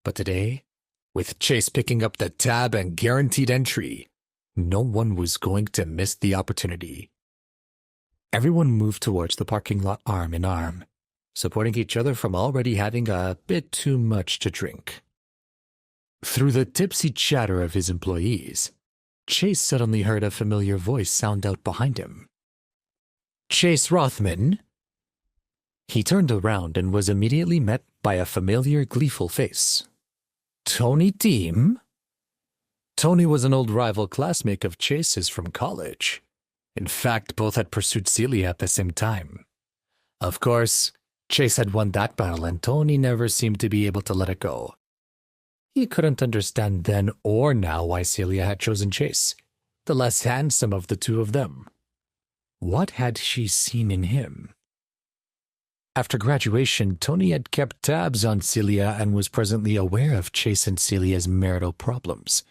But today, with Chase picking up the tab and guaranteed entry, no one was going to miss the opportunity. Everyone moved towards the parking lot arm in arm, supporting each other from already having a bit too much to drink. Through the tipsy chatter of his employees, Chase suddenly heard a familiar voice sound out behind him. "Chase Rothman?" He turned around and was immediately met by a familiar, gleeful face. "Tony Deem?" Tony was an old rival classmate of Chase's from college. In fact, both had pursued Celia at the same time. Of course, Chase had won that battle and Tony never seemed to be able to let it go. He couldn't understand then or now why Celia had chosen Chase, the less handsome of the two of them. What had she seen in him? After graduation, Tony had kept tabs on Celia and was presently aware of Chase and Celia's marital problems.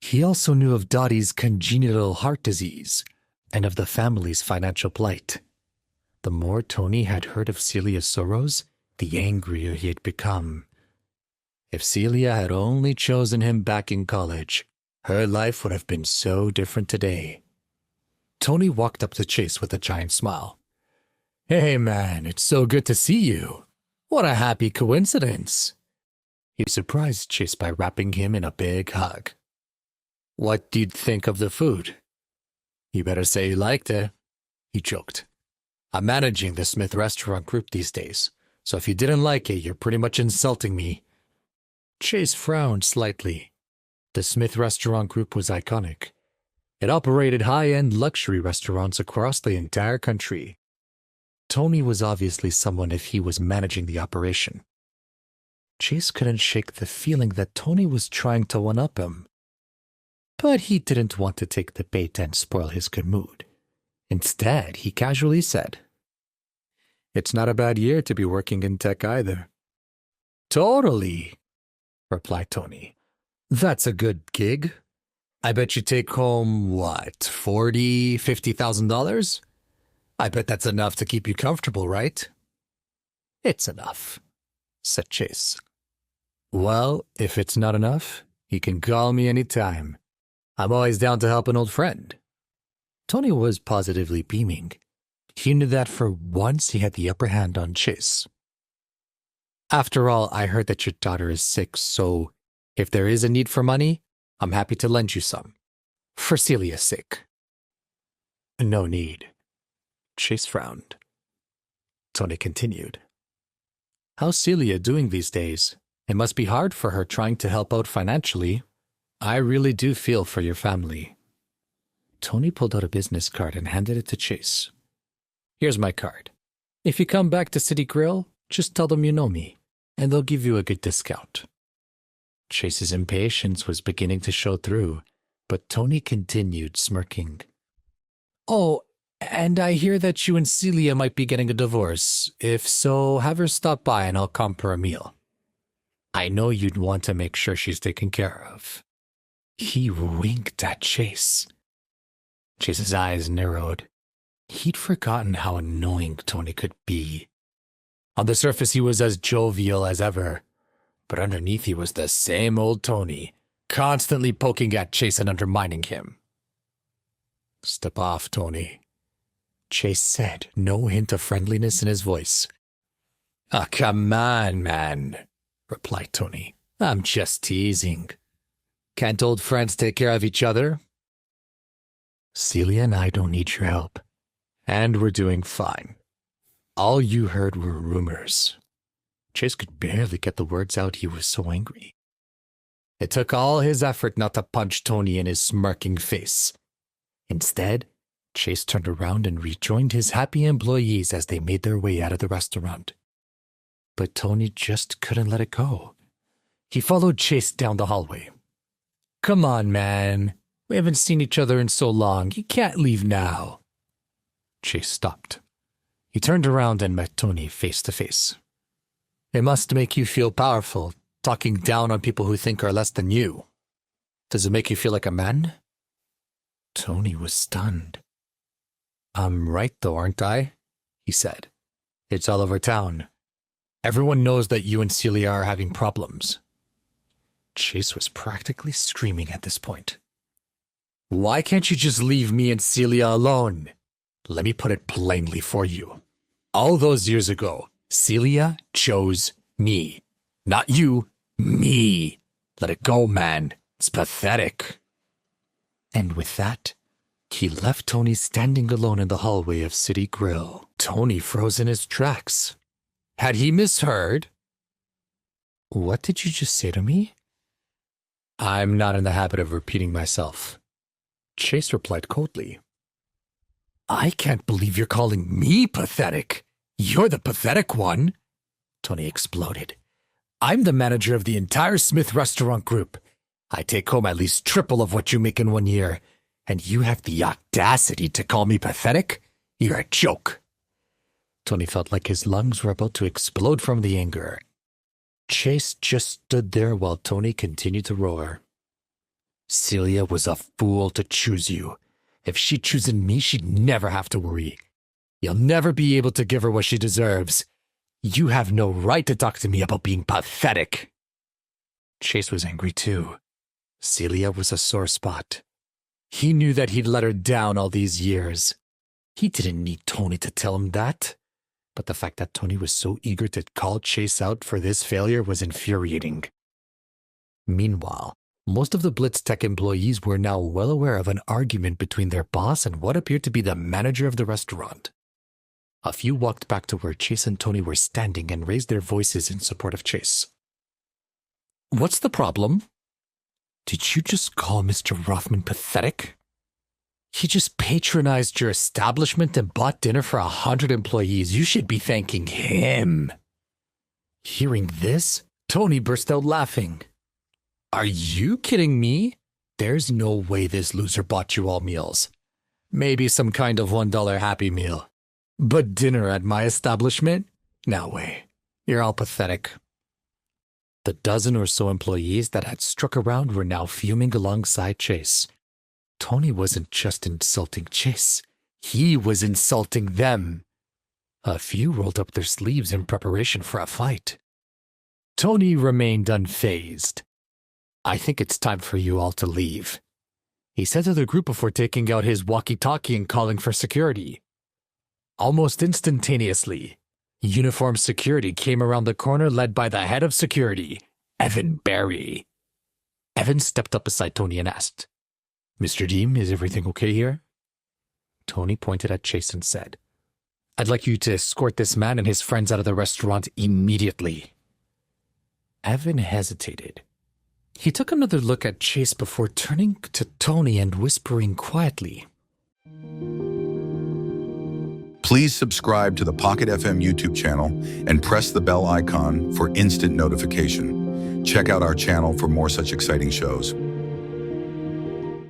He also knew of Dottie's congenital heart disease and of the family's financial plight. The more Tony had heard of Celia's sorrows, the angrier he had become. If Celia had only chosen him back in college, her life would have been so different today. Tony walked up to Chase with a giant smile. "Hey man, it's so good to see you. What a happy coincidence." He surprised Chase by wrapping him in a big hug. "What did you think of the food?" "You better say you liked it," he joked. "I'm managing the Smith restaurant group these days, so if you didn't like it, you're pretty much insulting me." Chase frowned slightly. The Smith restaurant group was iconic. It operated high-end luxury restaurants across the entire country. Tony was obviously someone if he was managing the operation. Chase couldn't shake the feeling that Tony was trying to one-up him. But he didn't want to take the bait and spoil his good mood. Instead, he casually said, "It's not a bad year to be working in tech either." "Totally," replied Tony. "That's a good gig. I bet you take home, what, $40,000, $50,000? I bet that's enough to keep you comfortable, right?" "It's enough," said Chase. "Well, if it's not enough, you can call me any time. I'm always down to help an old friend." Tony was positively beaming. He knew that for once he had the upper hand on Chase. "After all, I heard that your daughter is sick, so if there is a need for money, I'm happy to lend you some. For Celia's sake." "No need." Chase frowned. Tony continued. "How's Celia doing these days? It must be hard for her trying to help out financially. I really do feel for your family." Tony pulled out a business card and handed it to Chase. "Here's my card. If you come back to City Grill, just tell them you know me, and they'll give you a good discount." Chase's impatience was beginning to show through, but Tony continued, smirking. "Oh, and I hear that you and Celia might be getting a divorce. If so, have her stop by and I'll comp her a meal. I know you'd want to make sure she's taken care of." He winked at Chase. Chase's eyes narrowed. He'd forgotten how annoying Tony could be. On the surface, he was as jovial as ever, but underneath he was the same old Tony, constantly poking at Chase and undermining him. "Step off, Tony," Chase said, no hint of friendliness in his voice. "Ah, come on, man," replied Tony. "I'm just teasing. Can't old friends take care of each other?" "Celia and I don't need your help, and we're doing fine. All you heard were rumors." Chase could barely get the words out, he was so angry. It took all his effort not to punch Tony in his smirking face. Instead, Chase turned around and rejoined his happy employees as they made their way out of the restaurant. But Tony just couldn't let it go. He followed Chase down the hallway. "Come on, man. We haven't seen each other in so long. You can't leave now." Chase stopped. He turned around and met Tony face to face. "It must make you feel powerful, talking down on people who think are less than you. Does it make you feel like a man?" Tony was stunned. "I'm right though, aren't I?" he said. "It's all over town. Everyone knows that you and Celia are having problems. Chase was practically screaming at this point. Why can't you just leave me and Celia alone? Let me put it plainly for you. All those years ago, Celia chose me. Not you, me. Let it go, man. It's pathetic. And with that, he left Tony standing alone in the hallway of City Grill. Tony froze in his tracks. Had he misheard? What did you just say to me? I'm not in the habit of repeating myself. Chase replied coldly. I can't believe you're calling me pathetic. You're the pathetic one, Tony exploded. I'm the manager of the entire Smith restaurant group. I take home at least triple of what you make in 1 year, and you have the audacity to call me pathetic? You're a joke. Tony felt like his lungs were about to explode from the anger. Chase just stood there while Tony continued to roar. Celia was a fool to choose you. If she'd chosen me, she'd never have to worry. You'll never be able to give her what she deserves. You have no right to talk to me about being pathetic. Chase was angry too. Celia was a sore spot. He knew that he'd let her down all these years. He didn't need Tony to tell him that. But the fact that Tony was so eager to call Chase out for this failure was infuriating. Meanwhile, most of the Blitz Tech employees were now well aware of an argument between their boss and what appeared to be the manager of the restaurant. A few walked back to where Chase and Tony were standing and raised their voices in support of Chase. What's the problem? Did you just call Mr. Rothman pathetic? He just patronized your establishment and bought dinner for 100 employees. You should be thanking him. Hearing this, Tony burst out laughing. Are you kidding me? There's no way this loser bought you all meals. Maybe some kind of $1 Happy Meal. But dinner at my establishment? No way. You're all pathetic. The dozen or so employees that had struck around were now fuming alongside Chase. Tony wasn't just insulting Chase. He was insulting them. A few rolled up their sleeves in preparation for a fight. Tony remained unfazed. I think it's time for you all to leave, he said to the group before taking out his walkie-talkie and calling for security. Almost instantaneously, uniformed security came around the corner led by the head of security, Evan Barry. Evan stepped up beside Tony and asked, Mr. Deem, is everything okay here? Tony pointed at Chase and said, I'd like you to escort this man and his friends out of the restaurant immediately. Evan hesitated. He took another look at Chase before turning to Tony and whispering quietly. Please subscribe to the Pocket FM YouTube channel and press the bell icon for instant notification. Check out our channel for more such exciting shows.